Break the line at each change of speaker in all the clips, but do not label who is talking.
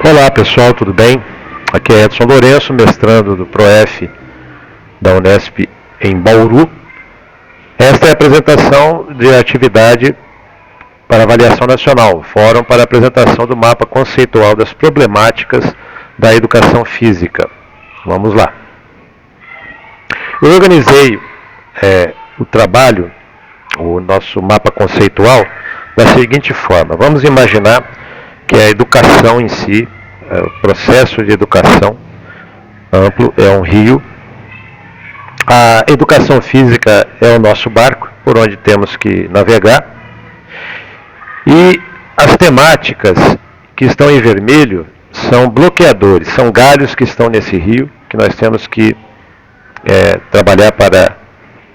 Olá pessoal, tudo bem? Aqui é Edson Lourenço, mestrando do ProF da Unesp em Bauru. Esta é a apresentação de atividade para avaliação nacional, Fórum para apresentação do mapa conceitual das problemáticas da educação física. Vamos lá. Eu organizei o trabalho, o nosso mapa conceitual, da seguinte forma. Vamos imaginar que a educação em si, o processo de educação amplo é um rio. A educação física é o nosso barco, por onde temos que navegar. E as temáticas que estão em vermelho são bloqueadores, são galhos que estão nesse rio, que nós temos que trabalhar para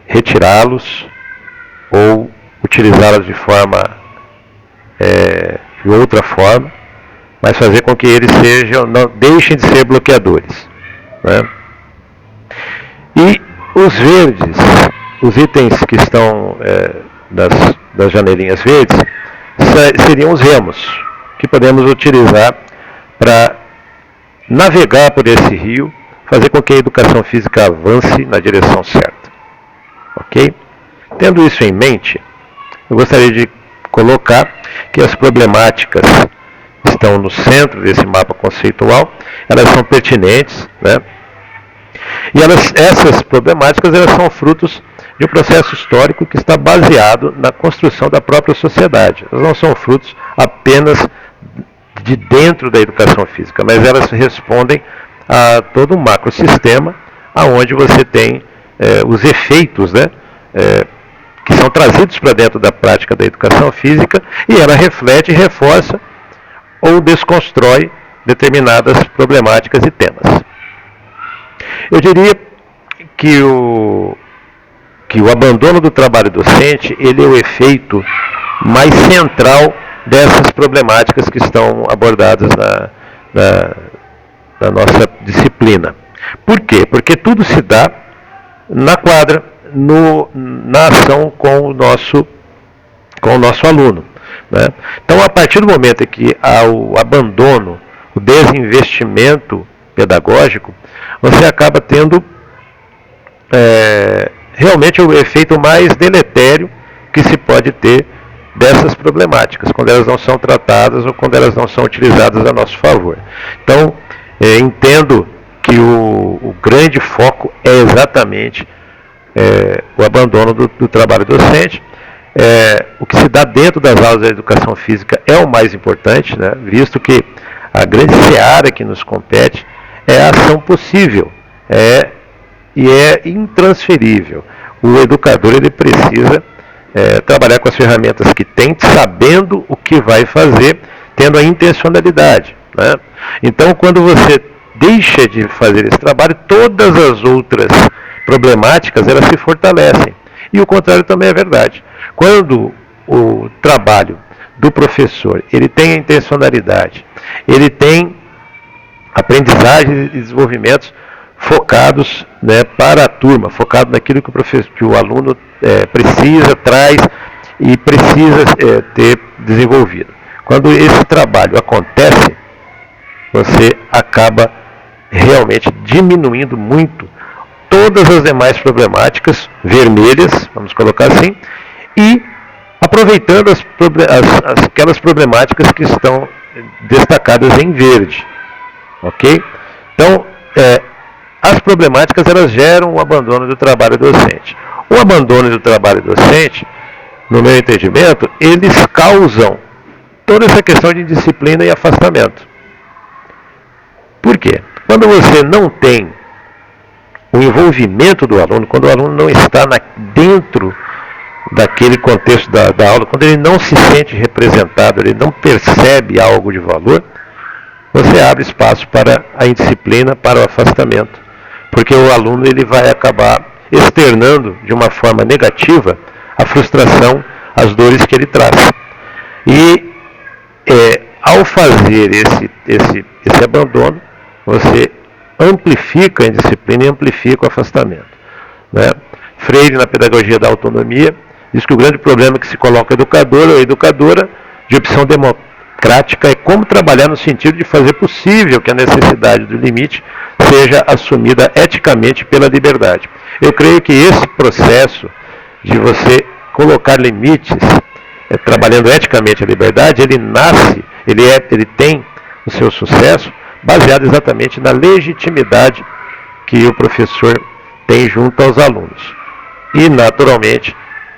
retirá-los ou utilizá-los de outra forma, mas fazer com que eles não deixem de ser bloqueadores, né? E os verdes, os itens que estão das janelinhas verdes, seriam os remos, que podemos utilizar para navegar por esse rio, fazer com que a educação física avance na direção certa. Ok? Tendo isso em mente, eu gostaria de colocar que as problemáticas estão no centro desse mapa conceitual, elas são pertinentes, né? E essas problemáticas elas são frutos de um processo histórico que está baseado na construção da própria sociedade. Elas não são frutos apenas de dentro da educação física, mas elas respondem a todo um macrosistema, onde você tem os efeitos, né, que são trazidos para dentro da prática da educação física, e ela reflete, reforça ou desconstrói determinadas problemáticas e temas. Eu diria que o abandono do trabalho docente, ele é o efeito mais central dessas problemáticas que estão abordadas na nossa disciplina. Por quê? Porque tudo se dá na quadra, na ação com o nosso aluno, né? Então, a partir do momento em que há o abandono, o desinvestimento pedagógico, você acaba tendo realmente o efeito mais deletério que se pode ter dessas problemáticas, quando elas não são tratadas ou quando elas não são utilizadas a nosso favor. Então, entendo que o grande foco é exatamente o abandono do trabalho docente. O que se dá dentro das aulas da educação física é o mais importante, né? Visto que a grande seara que nos compete é a ação possível, e é intransferível. O educador ele precisa trabalhar com as ferramentas que tem, sabendo o que vai fazer, tendo a intencionalidade, né? Então, quando você deixa de fazer esse trabalho, todas as outras problemáticas elas se fortalecem. E o contrário também é verdade. Quando o trabalho do professor ele tem a intencionalidade, ele tem aprendizagem e desenvolvimentos focados, né, para a turma, focado naquilo que o aluno precisa, traz e precisa ter desenvolvido. Quando esse trabalho acontece, você acaba realmente diminuindo muito todas as demais problemáticas vermelhas, vamos colocar assim, e aproveitando aquelas problemáticas que estão destacadas em verde. Ok? Então, as problemáticas elas geram o abandono do trabalho docente. O abandono do trabalho docente, no meu entendimento, eles causam toda essa questão de disciplina e afastamento. Por quê? Quando você não tem o envolvimento do aluno, quando o aluno não está dentro daquele contexto da aula, quando ele não se sente representado, ele não percebe algo de valor, você abre espaço para a indisciplina, para o afastamento, porque o aluno ele vai acabar externando de uma forma negativa a frustração, as dores que ele traz. E ao fazer esse abandono, você amplifica a indisciplina e amplifica o afastamento, né? Freire, na Pedagogia da Autonomia, diz que o grande problema que se coloca ao educador ou educadora de opção prática é como trabalhar no sentido de fazer possível que a necessidade do limite seja assumida eticamente pela liberdade. Eu creio que esse processo de você colocar limites, trabalhando eticamente a liberdade, ele nasce, ele tem o seu sucesso baseado exatamente na legitimidade que o professor tem junto aos alunos. E, naturalmente,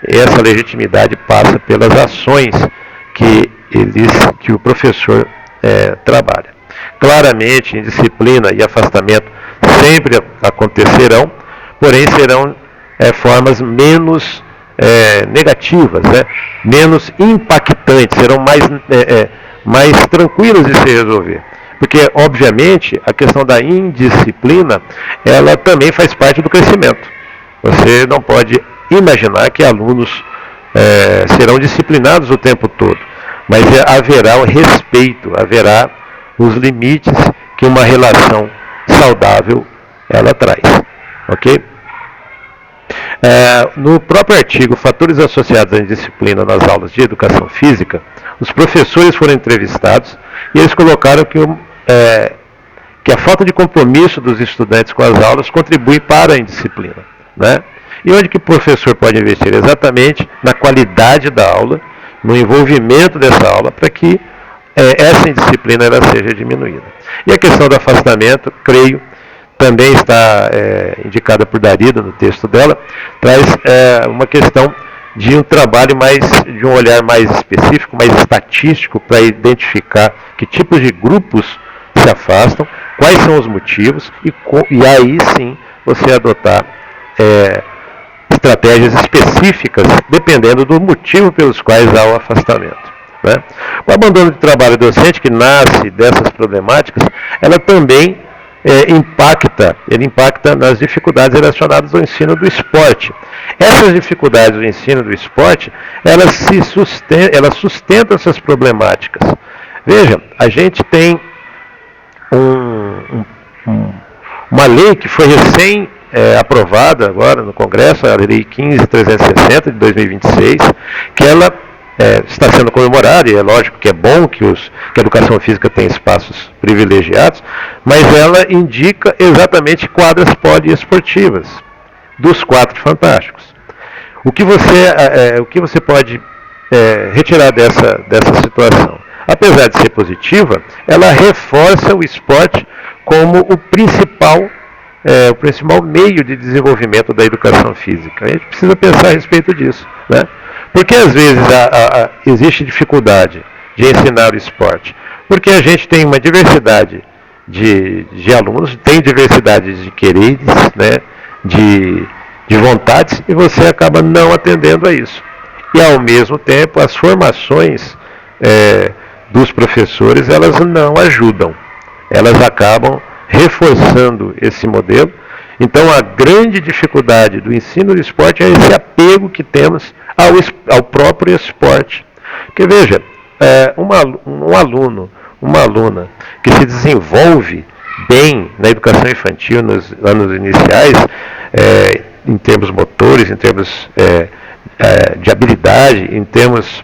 essa legitimidade passa pelas ações que o professor trabalha. Claramente, indisciplina e afastamento sempre acontecerão, porém serão formas menos negativas, né? Menos impactantes, serão mais tranquilas de se resolver. Porque, obviamente, a questão da indisciplina, ela também faz parte do crescimento. Você não pode imaginar que alunos serão disciplinados o tempo todo, mas haverá o respeito, haverá os limites que uma relação saudável ela traz, ok? No próprio artigo Fatores Associados à Indisciplina nas Aulas de Educação Física, os professores foram entrevistados e eles colocaram que a falta de compromisso dos estudantes com as aulas contribui para a indisciplina, né? E onde que o professor pode investir? Exatamente na qualidade da aula, no envolvimento dessa aula, para que essa indisciplina ela seja diminuída. E a questão do afastamento, creio, também está indicada por Darida no texto dela, traz uma questão de um trabalho de um olhar mais específico, mais estatístico, para identificar que tipos de grupos se afastam, quais são os motivos, e aí sim você adotar estratégias específicas, dependendo do motivo pelos quais há o afastamento, né? O abandono de trabalho docente, que nasce dessas problemáticas, ela também impacta nas dificuldades relacionadas ao ensino do esporte. Essas dificuldades do ensino do esporte, elas sustentam essas problemáticas. Veja, a gente tem uma lei que foi recém aprovada agora no Congresso, a Lei 15.360 de 2026, que ela está sendo comemorada, e é lógico que é bom que a educação física tem espaços privilegiados, mas ela indica exatamente quadras poliesportivas, dos 4 fantásticos. O que você pode retirar dessa situação? Apesar de ser positiva, ela reforça o esporte como o principal meio de desenvolvimento da educação física. A gente precisa pensar a respeito disso, né? Porque às vezes existe dificuldade de ensinar o esporte? Porque a gente tem uma diversidade de alunos, tem diversidade de quereres, né? de vontades, e você acaba não atendendo a isso. E ao mesmo tempo, as formações dos professores, elas não ajudam. Elas acabam reforçando esse modelo. Então, a grande dificuldade do ensino do esporte é esse apego que temos ao próprio esporte. Porque, veja, um aluno, uma aluna que se desenvolve bem na educação infantil, nos anos iniciais, em termos motores, em termos de habilidade, em termos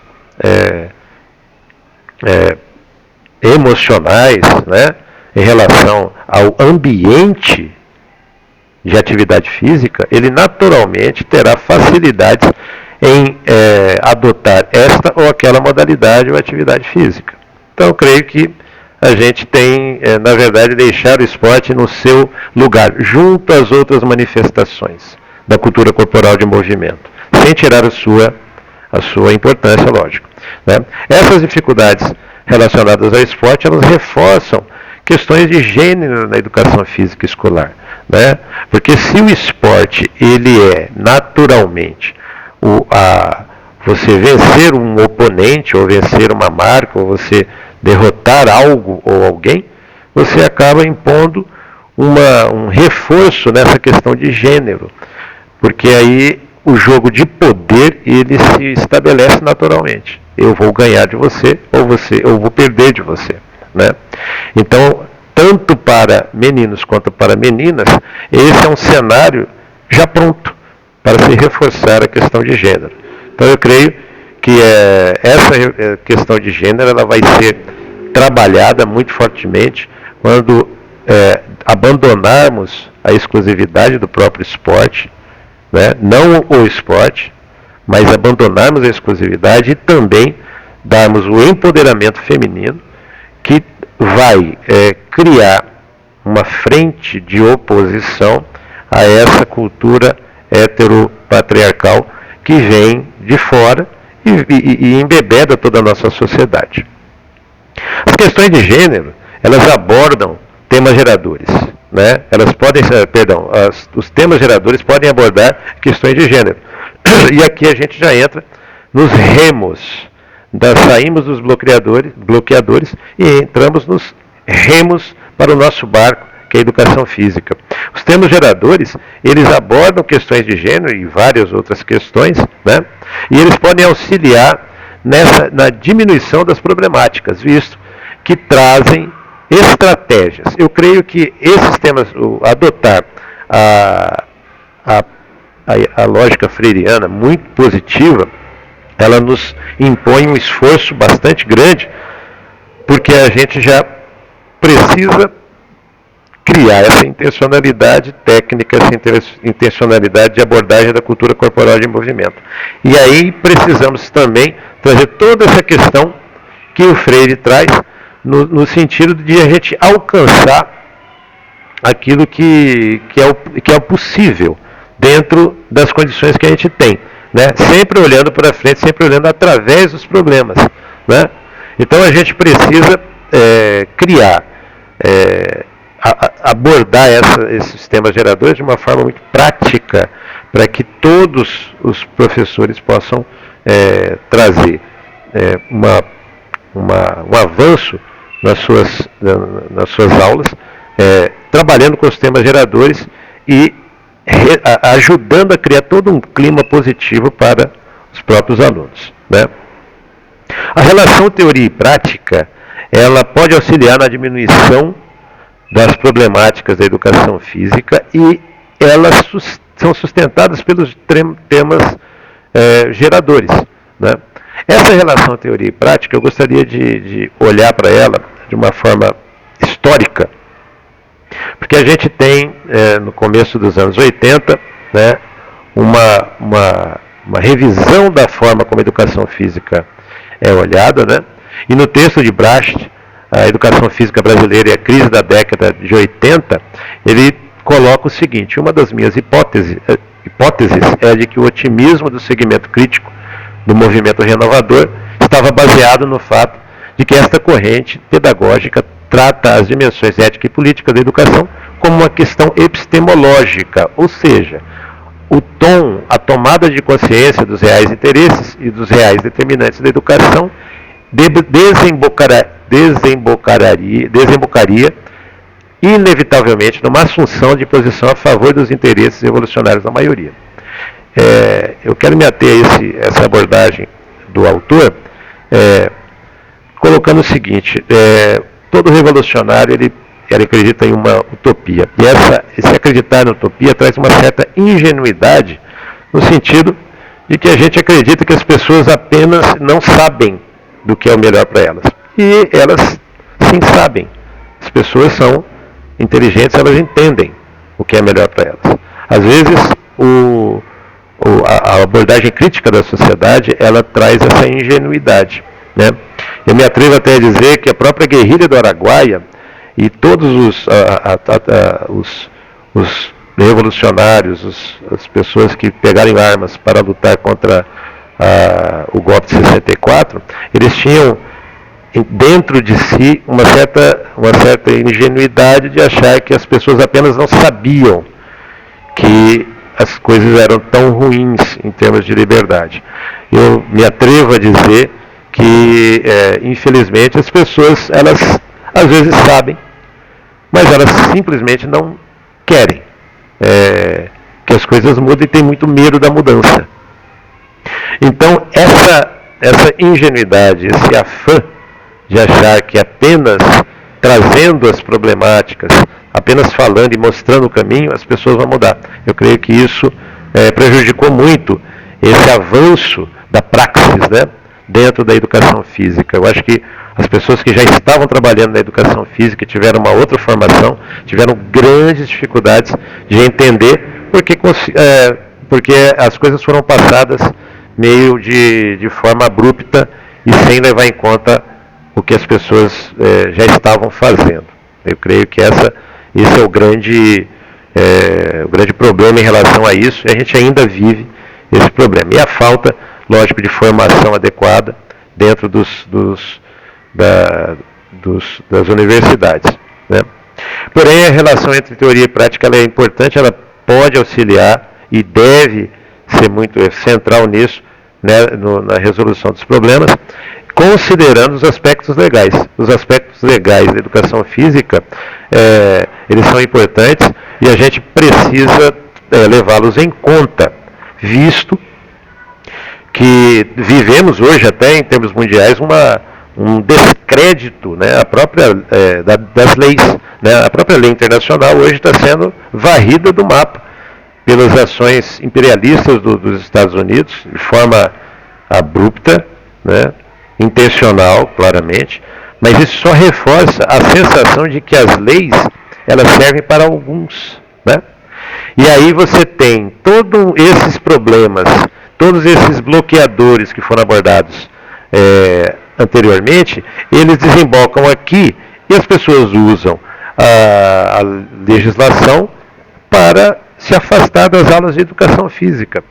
emocionais, né, em relação ao ambiente de atividade física, ele naturalmente terá facilidades em adotar esta ou aquela modalidade ou atividade física. Então, eu creio que a gente tem, na verdade, deixar o esporte no seu lugar, junto às outras manifestações da cultura corporal de movimento, sem tirar a sua importância, lógico, né? Essas dificuldades relacionadas ao esporte, elas reforçam questões de gênero na educação física escolar, né? Porque se o esporte ele é naturalmente você vencer um oponente, ou vencer uma marca, ou você derrotar algo ou alguém, você acaba impondo um reforço nessa questão de gênero, porque aí o jogo de poder ele se estabelece naturalmente. Eu vou ganhar de você, ou vou perder de você, né? Então, tanto para meninos quanto para meninas, esse é um cenário já pronto para se reforçar a questão de gênero. Então, eu creio que essa questão de gênero ela vai ser trabalhada muito fortemente quando abandonarmos a exclusividade do próprio esporte, né? Não o esporte, mas abandonarmos a exclusividade e também darmos o empoderamento feminino que vai criar uma frente de oposição a essa cultura heteropatriarcal que vem de fora e embebeda toda a nossa sociedade. As questões de gênero, elas abordam temas geradores, né? Elas podem, os temas geradores podem abordar questões de gênero. E aqui a gente já entra nos remos, saímos dos bloqueadores e entramos nos remos para o nosso barco, que é a educação física. Os temas geradores, eles abordam questões de gênero e várias outras questões, né? E eles podem auxiliar na diminuição das problemáticas, visto que trazem estratégias. Eu creio que esses temas, adotar a lógica freiriana muito positiva, ela nos impõe um esforço bastante grande, porque a gente já precisa criar essa intencionalidade técnica, essa intencionalidade de abordagem da cultura corporal de movimento. E aí precisamos também trazer toda essa questão que o Freire traz, no sentido de a gente alcançar aquilo que é o possível dentro das condições que a gente tem, né? Sempre olhando para frente, sempre olhando através dos problemas, né? Então a gente precisa criar, abordar esses temas geradores de uma forma muito prática, para que todos os professores possam trazer um avanço nas suas aulas, trabalhando com os temas geradores e ajudando a criar todo um clima positivo para os próprios alunos, né? A relação teoria e prática, ela pode auxiliar na diminuição das problemáticas da educação física e elas são sustentadas pelos temas geradores, né? Essa relação teoria e prática, eu gostaria de olhar para ela de uma forma histórica, porque a gente tem, no começo dos anos 80, né, uma revisão da forma como a educação física é olhada, né? E no texto de Bracht, a educação física brasileira e a crise da década de 80, ele coloca o seguinte: uma das minhas hipóteses é de que o otimismo do segmento crítico do movimento renovador estava baseado no fato de que esta corrente pedagógica trata as dimensões ética e política da educação como uma questão epistemológica, ou seja, o tom, a tomada de consciência dos reais interesses e dos reais determinantes da educação desembocaria inevitavelmente numa assunção de posição a favor dos interesses revolucionários da maioria. Eu quero me ater a essa abordagem do autor, colocando o seguinte: todo revolucionário ele acredita em uma utopia, e esse acreditar na utopia traz uma certa ingenuidade, no sentido de que a gente acredita que as pessoas apenas não sabem do que é o melhor para elas, e elas sim sabem. As pessoas são inteligentes, elas entendem o que é melhor para elas. Às vezes a abordagem crítica da sociedade, ela traz essa ingenuidade, né? Eu me atrevo até a dizer que a própria guerrilha do Araguaia e todos os revolucionários, as pessoas que pegaram armas para lutar contra o golpe de 64, eles tinham dentro de si uma certa ingenuidade de achar que as pessoas apenas não sabiam que as coisas eram tão ruins em termos de liberdade. Eu me atrevo a dizer que, infelizmente, as pessoas, elas às vezes sabem, mas elas simplesmente não querem que as coisas mudem e têm muito medo da mudança. Então, essa ingenuidade, esse afã de achar que apenas trazendo as problemáticas, apenas falando e mostrando o caminho, as pessoas vão mudar. Eu creio que isso prejudicou muito esse avanço da praxis, né, dentro da educação física. Eu acho que as pessoas que já estavam trabalhando na educação física tiveram uma outra formação, tiveram grandes dificuldades de entender porque as coisas foram passadas meio de forma abrupta e sem levar em conta o que as pessoas já estavam fazendo. Eu creio que esse é o grande problema em relação a isso, e a gente ainda vive esse problema. E a falta, lógico, de formação adequada dentro das universidades, né? Porém, a relação entre teoria e prática ela é importante, ela pode auxiliar e deve ser muito central nisso, né, na resolução dos problemas, considerando os aspectos legais. Os aspectos legais da educação física, eles são importantes e a gente precisa levá-los em conta, visto que vivemos hoje até em termos mundiais um descrédito, né, das leis, né, a própria lei internacional hoje está sendo varrida do mapa pelas ações imperialistas dos Estados Unidos, de forma abrupta, né, intencional, claramente, mas isso só reforça a sensação de que as leis elas servem para alguns, né? E aí você tem todos esses problemas, todos esses bloqueadores que foram abordados anteriormente, eles desembocam aqui e as pessoas usam a legislação para se afastar das aulas de educação física.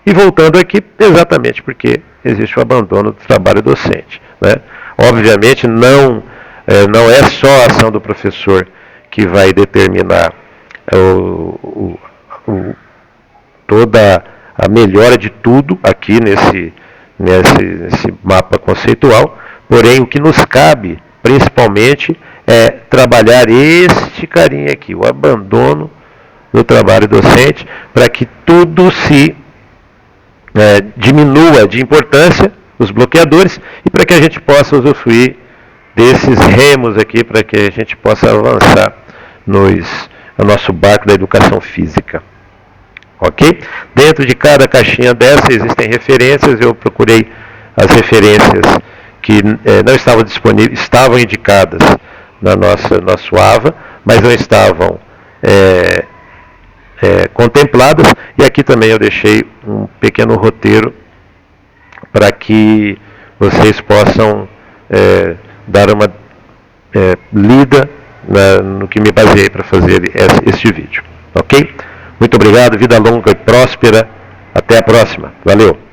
E voltando aqui, exatamente porque existe o abandono do trabalho docente, né? Obviamente não é só a ação do professor que vai determinar toda a melhora de tudo aqui nesse mapa conceitual, porém o que nos cabe principalmente é trabalhar este carinha aqui, o abandono do trabalho docente, para que tudo se diminua de importância, os bloqueadores, e para que a gente possa usufruir desses remos aqui, para que a gente possa avançar no nosso barco da educação física. Ok? Dentro de cada caixinha dessa existem referências, eu procurei as referências que não estavam disponíveis, estavam indicadas na nosso AVA, mas não estavam contempladas, e aqui também eu deixei um pequeno roteiro para que vocês possam dar uma lida no que me baseei para fazer este vídeo. Ok? Muito obrigado, vida longa e próspera. Até a próxima. Valeu!